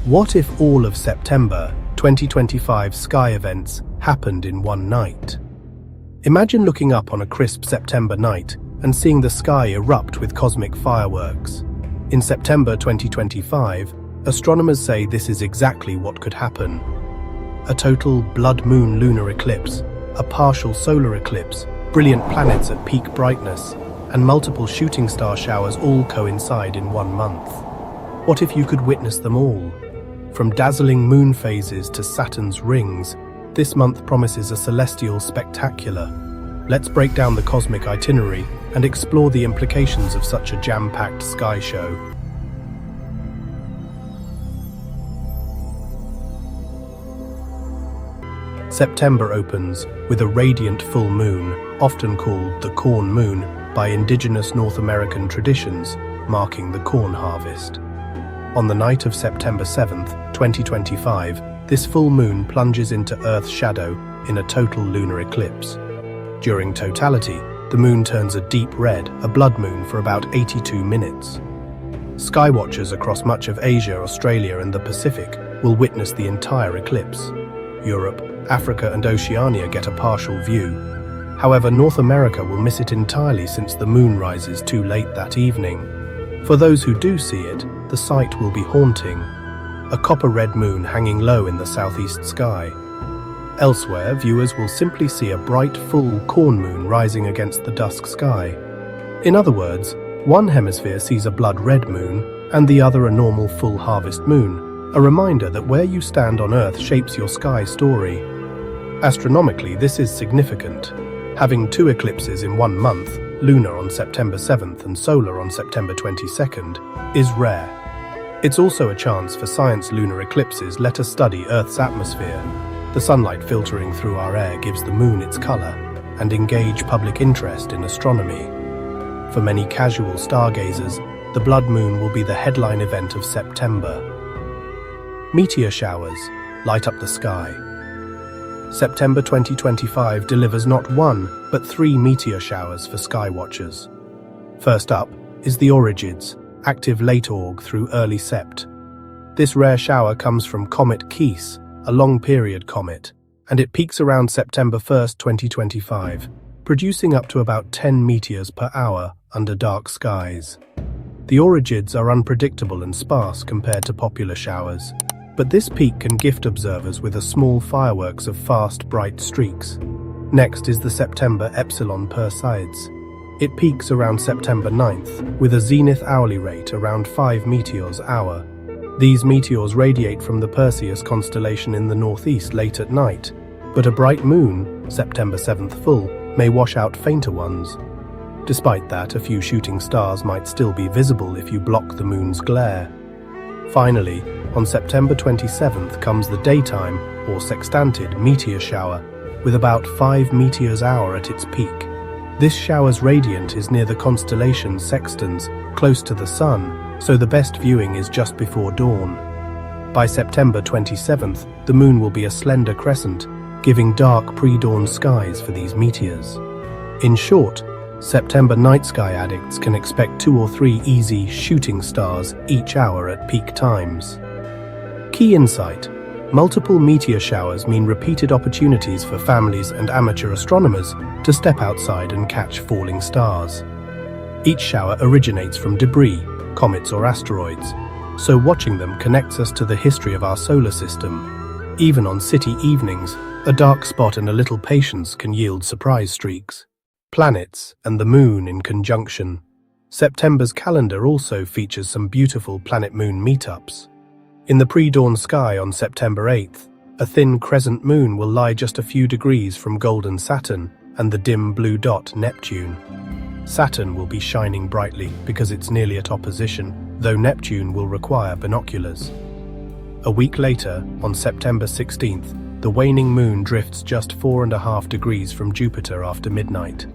What if all of September 2025 sky events happened in one night? Imagine looking up on a crisp September night and seeing the sky erupt with cosmic fireworks. In September 2025, astronomers say this is exactly what could happen. A total blood moon lunar eclipse, a partial solar eclipse, brilliant planets at peak brightness, and multiple shooting star showers all coincide in 1 month. What if you could witness them all? From dazzling moon phases to Saturn's rings, this month promises a celestial spectacular. Let's break down the cosmic itinerary and explore the implications of such a jam-packed sky show. September opens with a radiant full moon, often called the corn moon by indigenous North American traditions, marking the corn harvest. On the night of September 7th, 2025, this full moon plunges into Earth's shadow in a total lunar eclipse. During totality, the moon turns a deep red, a blood moon, for about 82 minutes. Skywatchers across much of Asia, Australia, and the Pacific will witness the entire eclipse. Europe, Africa, and Oceania get a partial view. However, North America will miss it entirely since the moon rises too late that evening. For those who do see it, the sight will be haunting. A copper-red moon hanging low in the southeast sky. Elsewhere, viewers will simply see a bright, full corn moon rising against the dusk sky. In other words, one hemisphere sees a blood-red moon, and the other a normal full harvest moon, a reminder that where you stand on Earth shapes your sky story. Astronomically, this is significant. Having 2 eclipses in 1 month, lunar on September 7th and solar on September 22nd, is rare. It's also a chance for science. Lunar eclipses let us study Earth's atmosphere. The sunlight filtering through our air gives the moon its color, and engage public interest in astronomy. For many casual stargazers, the blood moon will be the headline event of September. Meteor showers light up the sky. September 2025 delivers not 1, but 3 meteor showers for sky watchers. First up is the Aurigids, active late Aug through early Sept. This rare shower comes from Comet Keys, a long-period comet, and it peaks around September 1st, 2025, producing up to about 10 meteors per hour under dark skies. The Aurigids are unpredictable and sparse compared to popular showers, but this peak can gift observers with a small fireworks of fast, bright streaks. Next is the September Epsilon Perseids. It peaks around September 9th, with a zenith hourly rate around 5 meteors an hour. These meteors radiate from the Perseus constellation in the northeast late at night, but a bright moon, September 7th full, may wash out fainter ones. Despite that, a few shooting stars might still be visible if you block the moon's glare. Finally, on September 27th comes the daytime, or Sextantid, meteor shower, with about 5 meteors an hour at its peak. This shower's radiant is near the constellation Sextantids, close to the Sun, so the best viewing is just before dawn. By September 27th, the moon will be a slender crescent, giving dark pre-dawn skies for these meteors. In short, September night sky addicts can expect 2 or 3 easy shooting stars each hour at peak times. Key insight: multiple meteor showers mean repeated opportunities for families and amateur astronomers to step outside and catch falling stars. Each shower originates from debris, comets or asteroids, so watching them connects us to the history of our solar system. Even on city evenings, a dark spot and a little patience can yield surprise streaks. Planets and the moon in conjunction. September's calendar also features some beautiful planet-moon meetups. In the pre-dawn sky on September 8th, a thin crescent moon will lie just a few degrees from golden Saturn and the dim blue dot Neptune. Saturn will be shining brightly because it's nearly at opposition, though Neptune will require binoculars. A week later, on September 16th, the waning moon drifts just 4.5 degrees from Jupiter after midnight.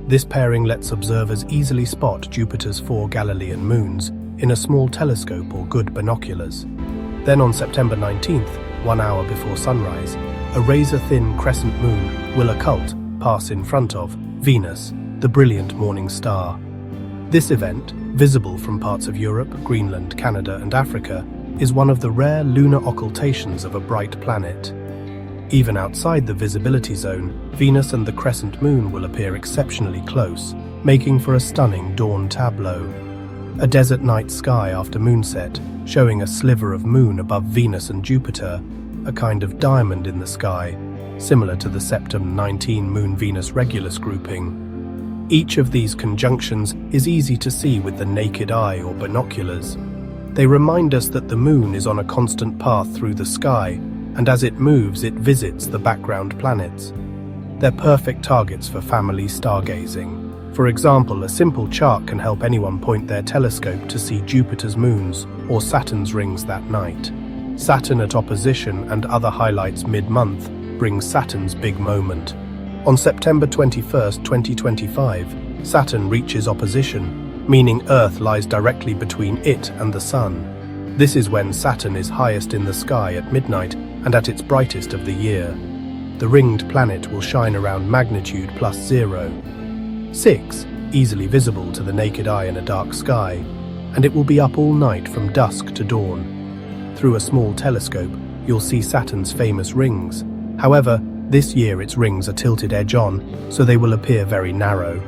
This pairing lets observers easily spot Jupiter's 4 Galilean moons in a small telescope or good binoculars. Then on September 19th, 1 hour before sunrise, a razor-thin crescent moon will occult, pass in front of Venus, the brilliant morning star. This event, visible from parts of Europe, Greenland, Canada, and Africa, is one of the rare lunar occultations of a bright planet. Even outside the visibility zone, Venus and the crescent moon will appear exceptionally close, making for a stunning dawn tableau. A desert night sky after moonset, showing a sliver of moon above Venus and Jupiter, a kind of diamond in the sky, similar to the Septem 19 Moon-Venus Regulus grouping. Each of these conjunctions is easy to see with the naked eye or binoculars. They remind us that the moon is on a constant path through the sky, and as it moves, it visits the background planets. They're perfect targets for family stargazing. For example, a simple chart can help anyone point their telescope to see Jupiter's moons or Saturn's rings that night. Saturn at opposition and other highlights mid-month brings Saturn's big moment. On September 21st, 2025, Saturn reaches opposition, meaning Earth lies directly between it and the Sun. This is when Saturn is highest in the sky at midnight and at its brightest of the year. The ringed planet will shine around magnitude +0.6, easily visible to the naked eye in a dark sky, and it will be up all night from dusk to dawn. Through a small telescope, you'll see Saturn's famous rings. However, this year its rings are tilted edge-on, so they will appear very narrow.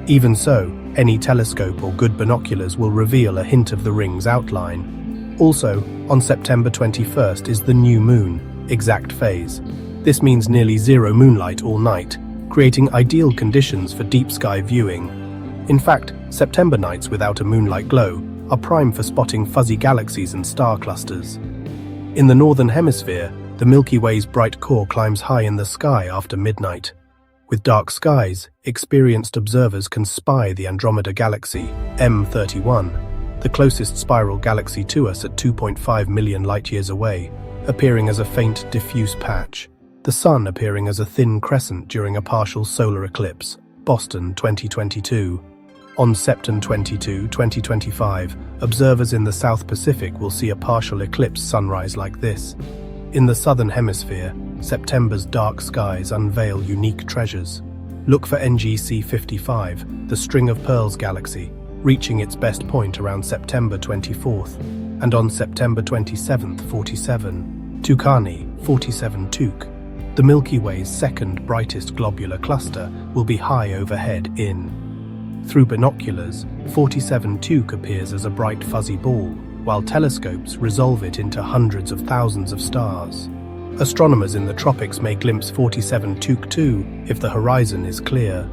Even so, any telescope or good binoculars will reveal a hint of the ring's outline. Also, on September 21st is the new moon, exact phase. This means nearly zero moonlight all night, creating ideal conditions for deep sky viewing. In fact, September nights without a moonlight glow are prime for spotting fuzzy galaxies and star clusters. In the northern hemisphere, the Milky Way's bright core climbs high in the sky after midnight. With dark skies, experienced observers can spy the Andromeda Galaxy, M31, the closest spiral galaxy to us at 2.5 million light-years away, appearing as a faint, diffuse patch. The Sun appearing as a thin crescent during a partial solar eclipse, Boston 2022. On September 22, 2025, observers in the South Pacific will see a partial eclipse sunrise like this. In the southern hemisphere, September's dark skies unveil unique treasures. Look for NGC 55, the String of Pearls galaxy, reaching its best point around September 24th, and on September 27th, 47, Tucani 47 Tuc. The Milky Way's second brightest globular cluster will be high overhead in. Through binoculars, 47 Tuc appears as a bright fuzzy ball, while telescopes resolve it into hundreds of thousands of stars. Astronomers in the tropics may glimpse 47 Tuc too if the horizon is clear.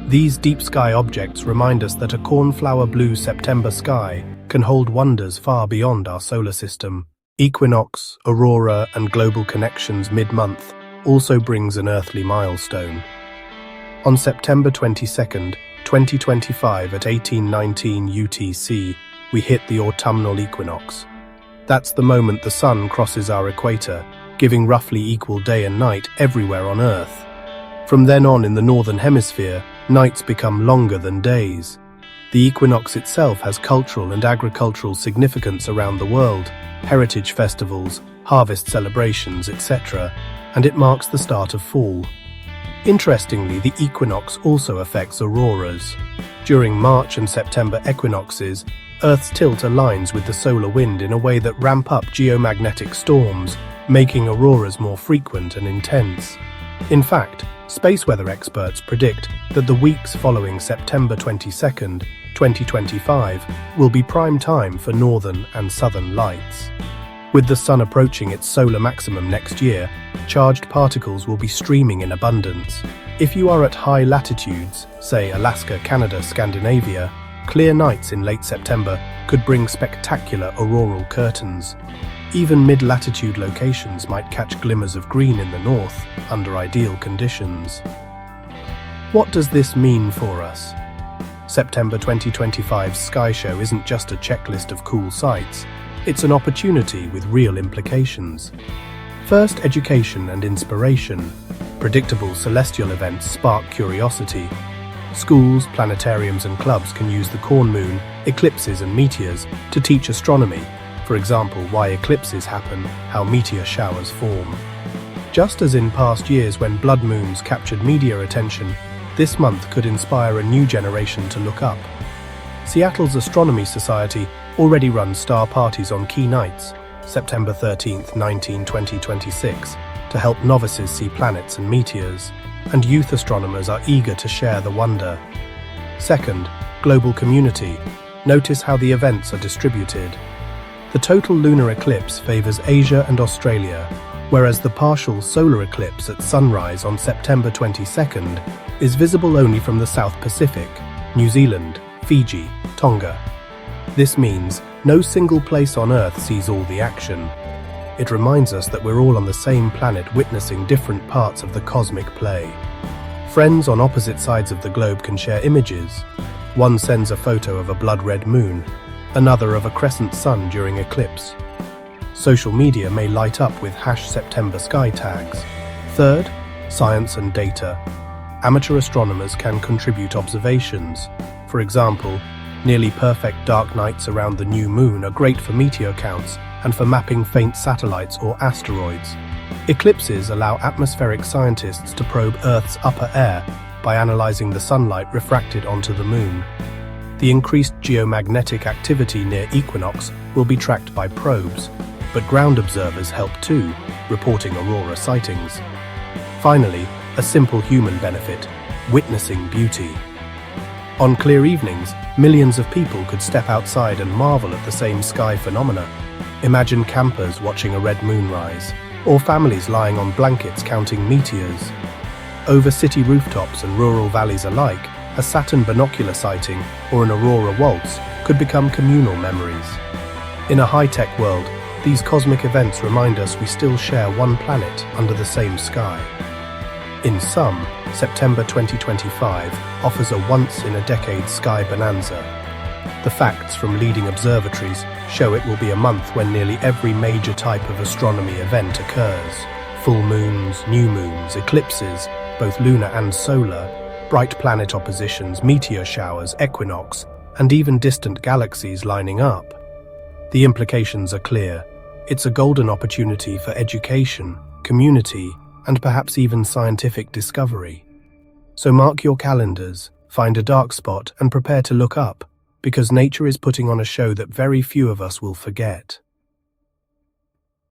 These deep sky objects remind us that a cornflower blue September sky can hold wonders far beyond our solar system. Equinox, Aurora, and global connections mid-month also brings an earthly milestone. On September 22nd, 2025 at 1819 UTC, we hit the autumnal equinox. That's the moment the sun crosses our equator, giving roughly equal day and night everywhere on Earth. From then on in the northern hemisphere, nights become longer than days. The equinox itself has cultural and agricultural significance around the world, heritage festivals, harvest celebrations, etc., and it marks the start of fall. Interestingly, the equinox also affects auroras. During March and September equinoxes, Earth's tilt aligns with the solar wind in a way that ramp up geomagnetic storms, making auroras more frequent and intense. In fact, space weather experts predict that the weeks following September 22nd, 2025 will be prime time for northern and southern lights. With the sun approaching its solar maximum next year, charged particles will be streaming in abundance. If you are at high latitudes, say Alaska, Canada, Scandinavia, clear nights in late September could bring spectacular auroral curtains. Even mid-latitude locations might catch glimmers of green in the north under ideal conditions. What does this mean for us? September 2025's Sky Show isn't just a checklist of cool sights, it's an opportunity with real implications. First, education and inspiration. Predictable celestial events spark curiosity. Schools, planetariums and clubs can use the corn moon, eclipses and meteors to teach astronomy. For example, why eclipses happen, how meteor showers form. Just as in past years when blood moons captured media attention, this month could inspire a new generation to look up. Seattle's Astronomy Society already run star parties on key nights, September 13th, 19, 2026, to help novices see planets and meteors, and youth astronomers are eager to share the wonder. Second, global community. Notice how the events are distributed. The total lunar eclipse favors Asia and Australia, whereas the partial solar eclipse at sunrise on September 22nd is visible only from the South Pacific, New Zealand, Fiji, Tonga. This means no single place on Earth sees all the action. It reminds us that we're all on the same planet witnessing different parts of the cosmic play. Friends on opposite sides of the globe can share images. One sends a photo of a blood-red moon, another of a crescent sun during eclipse. Social media may light up with #September sky tags. Third, science and data. Amateur astronomers can contribute observations. For example, nearly perfect dark nights around the new moon are great for meteor counts and for mapping faint satellites or asteroids. Eclipses allow atmospheric scientists to probe Earth's upper air by analyzing the sunlight refracted onto the moon. The increased geomagnetic activity near equinox will be tracked by probes, but ground observers help too, reporting Aurora sightings. Finally, a simple human benefit: witnessing beauty. On clear evenings, millions of people could step outside and marvel at the same sky phenomena. Imagine campers watching a red moon rise, or families lying on blankets counting meteors. Over city rooftops and rural valleys alike, a Saturn binocular sighting or an Aurora waltz could become communal memories. In a high-tech world, these cosmic events remind us we still share one planet under the same sky. In sum, September 2025 offers a once-in-a-decade sky bonanza. The facts from leading observatories show it will be a month when nearly every major type of astronomy event occurs. Full moons, new moons, eclipses, both lunar and solar, bright planet oppositions, meteor showers, equinox, and even distant galaxies lining up. The implications are clear. It's a golden opportunity for education, community, and perhaps even scientific discovery. So mark your calendars, find a dark spot, and prepare to look up, because nature is putting on a show that very few of us will forget.